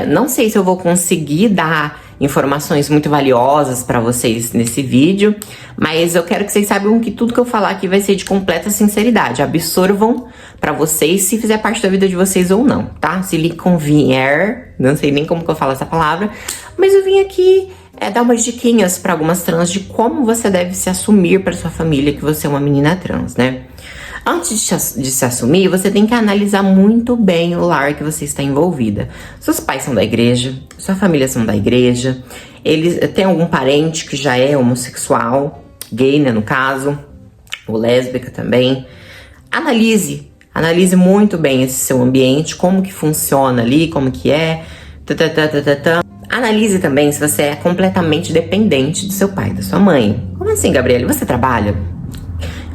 Não sei se eu vou conseguir dar informações muito valiosas para vocês nesse vídeo, mas eu quero que vocês saibam que tudo que eu falar aqui vai ser de completa sinceridade. Absorvam para vocês se fizer parte da vida de vocês ou não, tá? Se lhe convier, não sei nem como que eu falo essa palavra, mas eu vim aqui dar umas diquinhas para algumas trans de como você deve se assumir para sua família que você é uma menina trans, né? Antes de se assumir, você tem que analisar muito bem o lar que você está envolvida. Seus pais são da igreja, sua família são da igreja, eles têm algum parente que já é homossexual, gay, né, no caso, ou lésbica também. Analise muito bem esse seu ambiente, como que funciona ali, como que é. Analise também se você é completamente dependente do seu pai, da sua mãe. Como assim, Gabriele? Você trabalha?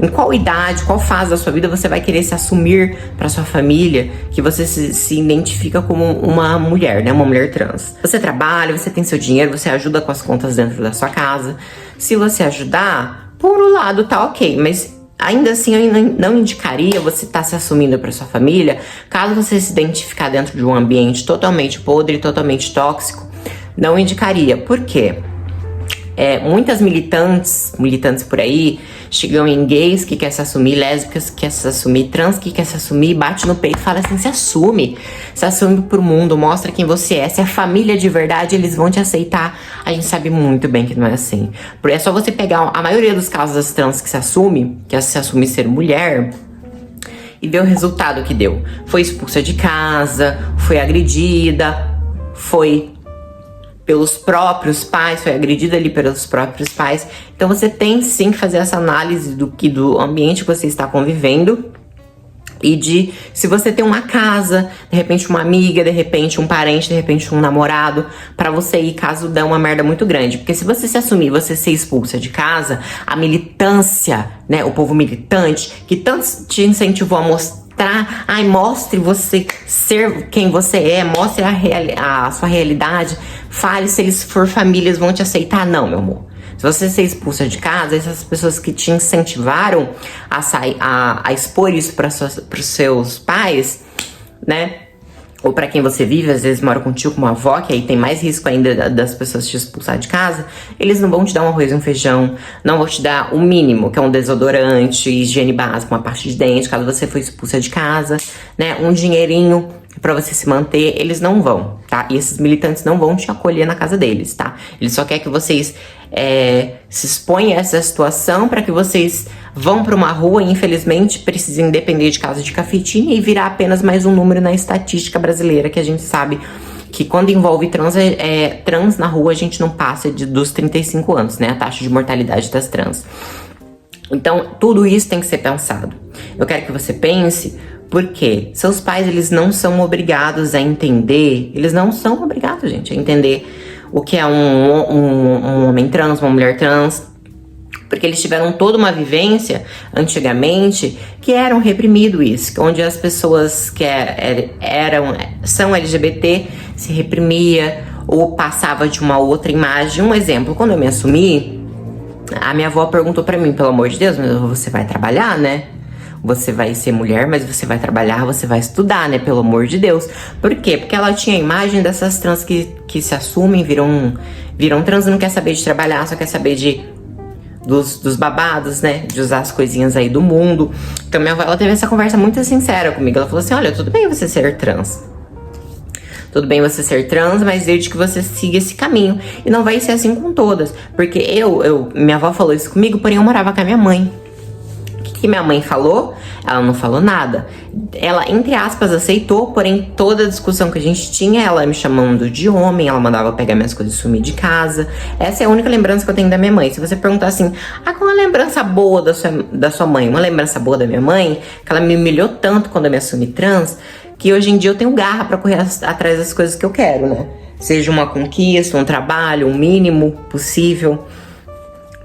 Em qual idade, qual fase da sua vida você vai querer se assumir para sua família, que você se identifica como uma mulher, né? Uma mulher trans. Você trabalha, você tem seu dinheiro, você ajuda com as contas dentro da sua casa. Se você ajudar, por um lado tá ok, mas ainda assim eu não indicaria você estar se assumindo para sua família, caso você se identificar dentro de um ambiente totalmente podre, totalmente tóxico, não indicaria. Por quê? Muitas militantes por aí chegam em gays que quer se assumir, lésbicas que quer se assumir, trans que quer se assumir, bate no peito e fala assim: se assume pro mundo, mostra quem você é. Se é família de verdade, eles vão te aceitar. A gente sabe muito bem que não é assim. É só você pegar a maioria dos casos das trans que se assume ser mulher, e ver o resultado que deu. Foi expulsa de casa, foi agredida, foi pelos próprios pais, foi agredida ali pelos próprios pais. Então você tem sim que fazer essa análise do ambiente que você está convivendo e de se você tem uma casa, de repente uma amiga, de repente um parente, de repente um namorado, pra você ir caso dê uma merda muito grande. Porque se você se assumir, você ser expulsa de casa, a militância, né, o povo militante, que tanto te incentivou a mostrar, mostre você ser quem você é, mostre a sua realidade, fale se eles for famílias vão te aceitar. Não, meu amor. Se você ser expulsa de casa, essas pessoas que te incentivaram a expor isso para os seus pais, né? Ou para quem você vive, às vezes mora contigo com uma avó, que aí tem mais risco ainda das pessoas te expulsar de casa, eles não vão te dar um arroz e um feijão, não vão te dar o mínimo, que é um desodorante, higiene básica, uma pasta de dente, caso você for expulsa de casa, né? Um dinheirinho pra você se manter, eles não vão, tá? E esses militantes não vão te acolher na casa deles, tá? Eles só querem que vocês se exponham a essa situação para que vocês vão pra uma rua e infelizmente precisem depender de casa de cafetinha e virar apenas mais um número na estatística brasileira, que a gente sabe que quando envolve trans na rua a gente não passa dos 35 anos, né? A taxa de mortalidade das trans. Então tudo isso tem que ser pensado. Eu quero que você pense, porque seus pais, eles não são obrigados a entender, eles não são obrigados, gente, a entender o que é um homem trans, uma mulher trans, porque eles tiveram toda uma vivência, antigamente, que eram reprimido isso, onde as pessoas que são LGBT se reprimia ou passava de uma outra imagem. Um exemplo, quando eu me assumi, a minha avó perguntou pra mim, pelo amor de Deus, mas você vai trabalhar, né? Você vai ser mulher, mas você vai trabalhar, você vai estudar, né? Pelo amor de Deus. Por quê? Porque ela tinha a imagem dessas trans que se assumem, viram trans e não quer saber de trabalhar, só quer saber dos babados, né? De usar as coisinhas aí do mundo. Então minha avó, ela teve essa conversa muito sincera comigo. Ela falou assim: olha, tudo bem você ser trans. Tudo bem você ser trans, mas desde que você siga esse caminho. E não vai ser assim com todas. Porque minha avó falou isso comigo, porém eu morava com a minha mãe. Que minha mãe falou, ela não falou nada. Ela, entre aspas, aceitou, porém toda a discussão que a gente tinha, ela me chamando de homem, ela mandava eu pegar minhas coisas e sumir de casa. Essa é a única lembrança que eu tenho da minha mãe. Se você perguntar assim, qual a lembrança boa da sua mãe? Uma lembrança boa da minha mãe, que ela me humilhou tanto quando eu me assumi trans, que hoje em dia eu tenho garra pra correr atrás das coisas que eu quero, né? Seja uma conquista, um trabalho, um mínimo possível.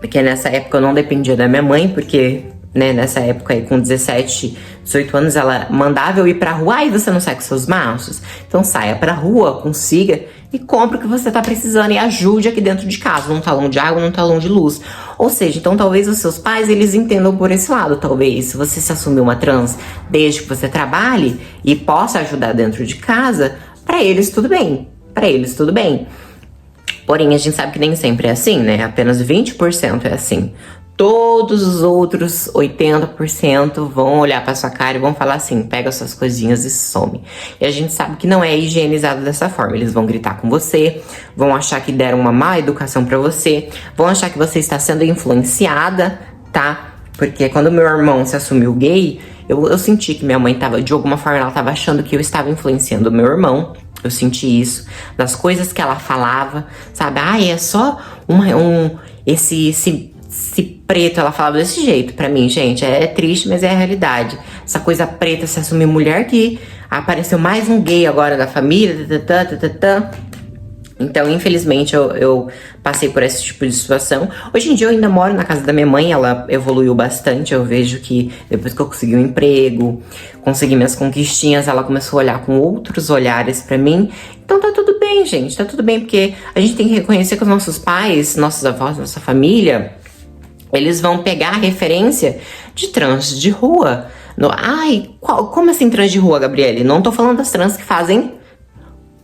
Porque nessa época eu não dependia da minha mãe, porque, né, nessa época aí com 17, 18 anos ela mandava eu ir pra rua. E você não sai com seus machos? Então saia pra rua, consiga e compre o que você tá precisando e ajude aqui dentro de casa, num talão de água, num talão de luz. Ou seja, então talvez os seus pais, eles entendam por esse lado. Talvez, se você se assumir uma trans, desde que você trabalhe e possa ajudar dentro de casa, Pra eles tudo bem. Pra eles tudo bem. Porém, a gente sabe que nem sempre é assim, né? Apenas 20% é assim. Todos os outros 80% vão olhar pra sua cara e vão falar assim, pega suas coisinhas e some. E a gente sabe que não é higienizado dessa forma. Eles vão gritar com você, vão achar que deram uma má educação pra você, vão achar que você está sendo influenciada, tá? Porque quando meu irmão se assumiu gay, eu senti que minha mãe tava, de alguma forma, ela tava achando que eu estava influenciando o meu irmão. Eu senti isso, das coisas que ela falava, sabe? É só esse preto, ela falava desse jeito pra mim, gente. É triste, mas é a realidade. Essa coisa preta, se assumir mulher, que apareceu mais um gay agora da família, Então, infelizmente, eu passei por esse tipo de situação. Hoje em dia eu ainda moro na casa da minha mãe, ela evoluiu bastante. Eu vejo que depois que eu consegui um emprego, consegui minhas conquistinhas, ela começou a olhar com outros olhares pra mim. Então tá tudo bem, gente, tá tudo bem, porque a gente tem que reconhecer que os nossos pais, nossos avós, nossa família, eles vão pegar a referência de trans de rua. Como assim trans de rua, Gabriele? Não tô falando das trans que fazem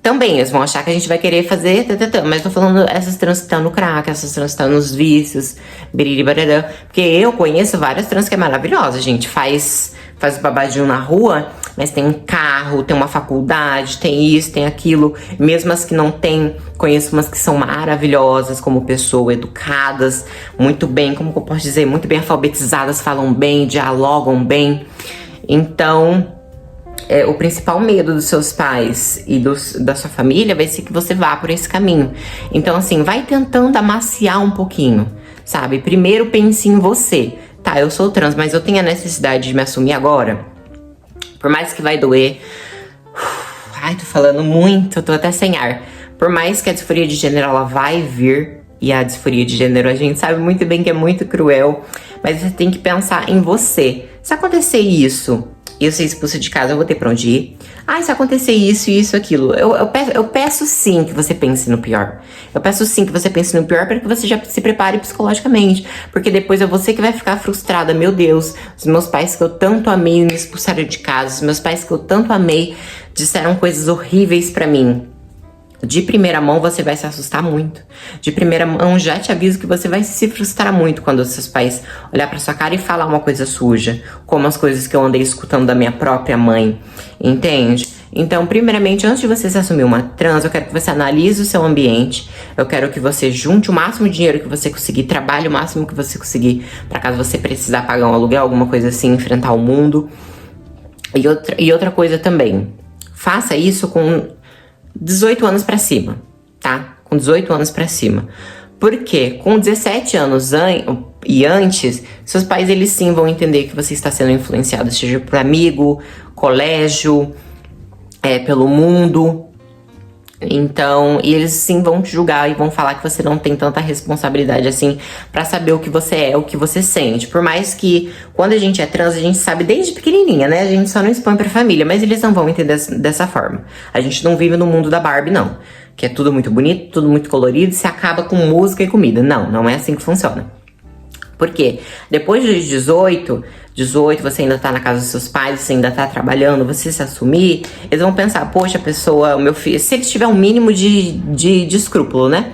também, eles vão achar que a gente vai querer fazer, mas tô falando essas trans que estão no crack, essas trans que estão nos vícios, biriri barará. Porque eu conheço várias trans que é maravilhosa, gente. Faz babadinho na rua, mas tem um carro, tem uma faculdade, tem isso, tem aquilo. Mesmo as que não tem, conheço umas que são maravilhosas como pessoa, educadas, muito bem, como eu posso dizer, muito bem alfabetizadas, falam bem, dialogam bem. Então, o principal medo dos seus pais e da sua família vai ser que você vá por esse caminho. Então, assim, vai tentando amaciar um pouquinho, sabe? Primeiro pense em você. Tá, eu sou trans, mas eu tenho a necessidade de me assumir agora? Por mais que vai doer... tô falando muito, tô até sem ar. Por mais que a disforia de gênero, ela vai vir, e a disforia de gênero a gente sabe muito bem que é muito cruel, mas você tem que pensar em você. Se acontecer isso e eu ser expulsa de casa, eu vou ter pra onde ir? Se acontecer isso, aquilo. Eu peço sim que você pense no pior. Eu peço sim que você pense no pior para que você já se prepare psicologicamente. Porque depois é você que vai ficar frustrada. Meu Deus, os meus pais que eu tanto amei me expulsaram de casa. Os meus pais que eu tanto amei disseram coisas horríveis pra mim. De primeira mão você vai se assustar muito. De primeira mão já te aviso que você vai se frustrar muito quando os seus pais olhar pra sua cara e falar uma coisa suja, como as coisas que eu andei escutando da minha própria mãe, entende? Então, primeiramente, antes de você se assumir uma trans, eu quero que você analise o seu ambiente, eu quero que você junte o máximo de dinheiro que você conseguir, trabalhe o máximo que você conseguir, pra caso você precisar pagar um aluguel, alguma coisa assim, enfrentar o mundo. E outra coisa também, faça isso com 18 anos pra cima, tá? Com 18 anos pra cima. Porque com 17 anos e antes, seus pais, eles sim vão entender que você está sendo influenciado, seja por amigo, colégio, pelo mundo. Então, e eles sim vão te julgar e vão falar que você não tem tanta responsabilidade assim pra saber o que você é, o que você sente. Por mais que quando a gente é trans, a gente sabe desde pequenininha, né? A gente só não expõe pra família, mas eles não vão entender dessa forma. A gente não vive no mundo da Barbie, não. Que é tudo muito bonito, tudo muito colorido e se acaba com música e comida. Não é assim que funciona. Por quê? Depois dos 18, você ainda tá na casa dos seus pais, você ainda tá trabalhando, você se assumir, eles vão pensar, poxa, a pessoa, o meu filho, se eles tiver um mínimo de escrúpulo, né?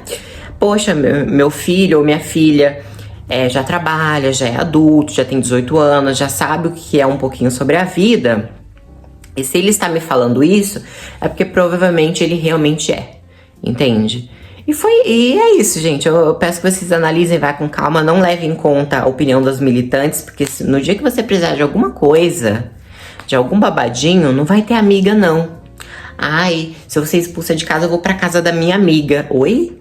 Poxa, meu filho ou minha filha já trabalha, já é adulto, já tem 18 anos, já sabe o que é um pouquinho sobre a vida. E se ele está me falando isso, é porque provavelmente ele realmente é, entende? E é isso, gente. Eu peço que vocês analisem, vá com calma, não levem em conta a opinião dos militantes, porque no dia que você precisar de alguma coisa, de algum babadinho, não vai ter amiga, não. Se você é expulsa de casa, eu vou pra casa da minha amiga. Oi?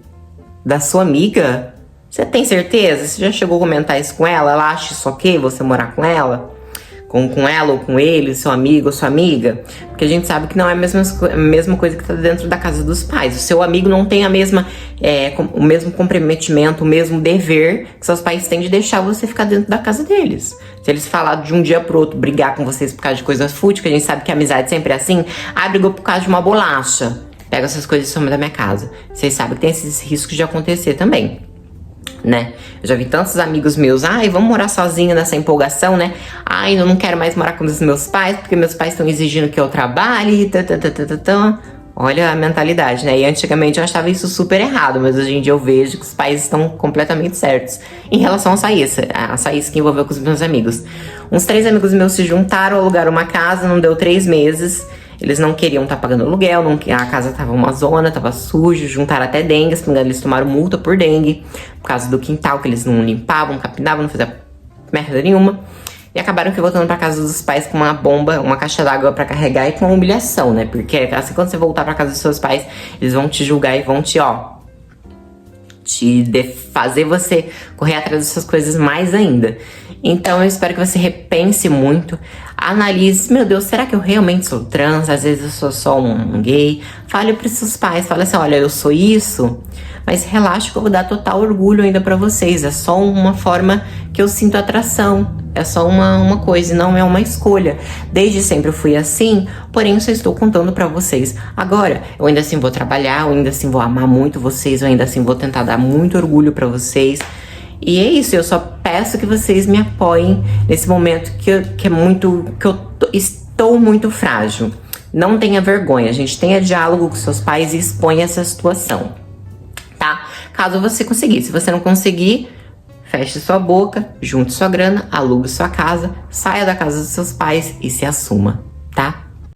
Da sua amiga? Você tem certeza? Você já chegou a comentar isso com ela? Ela acha isso ok, você morar com ela? Com ela ou com ele, seu amigo ou sua amiga, porque a gente sabe que não é a mesma coisa que tá dentro da casa dos pais. O seu amigo não tem o mesmo comprometimento, o mesmo dever que seus pais têm de deixar você ficar dentro da casa deles. Se eles falar de um dia pro outro, brigar com vocês por causa de coisas fúteis, que a gente sabe que a amizade sempre é assim, brigou por causa de uma bolacha, pega essas coisas e some da minha casa. Vocês sabem que tem esses riscos de acontecer também, né? Eu já vi tantos amigos meus, vamos morar sozinho nessa empolgação, né? Eu não quero mais morar com os meus pais, porque meus pais estão exigindo que eu trabalhe, Olha a mentalidade, né? E antigamente eu achava isso super errado, mas hoje em dia eu vejo que os pais estão completamente certos. Em relação a Saíssa que envolveu com os meus amigos. Uns 3 amigos meus se juntaram, alugaram uma casa, não deu 3 meses. Eles não queriam estar pagando aluguel, a casa tava uma zona, tava sujo, juntaram até dengue, se não me engano, eles tomaram multa por dengue, por causa do quintal, que eles não limpavam, capinavam, não faziam merda nenhuma. E acabaram que voltando pra casa dos pais com uma bomba, uma caixa d'água pra carregar e com uma humilhação, né? Porque assim, quando você voltar pra casa dos seus pais, eles vão te julgar e vão fazer você correr atrás dessas coisas mais ainda. Então eu espero que você repense muito, analise, meu Deus, será que eu realmente sou trans? Às vezes eu sou só um gay. Fale pros seus pais, fale assim, olha, eu sou isso, mas relaxa que eu vou dar total orgulho ainda pra vocês. É só uma forma que eu sinto atração. É só uma coisa e não é uma escolha. Desde sempre eu fui assim, porém eu só estou contando pra vocês. Agora, eu ainda assim vou trabalhar, eu ainda assim vou amar muito vocês, eu ainda assim vou tentar dar muito orgulho pra vocês. E é isso, eu só peço que vocês me apoiem nesse momento estou muito frágil. Não tenha vergonha, gente, tenha diálogo com seus pais e exponha essa situação, tá? Caso você conseguir, se você não conseguir, feche sua boca, junte sua grana, alugue sua casa, saia da casa dos seus pais e se assuma, tá?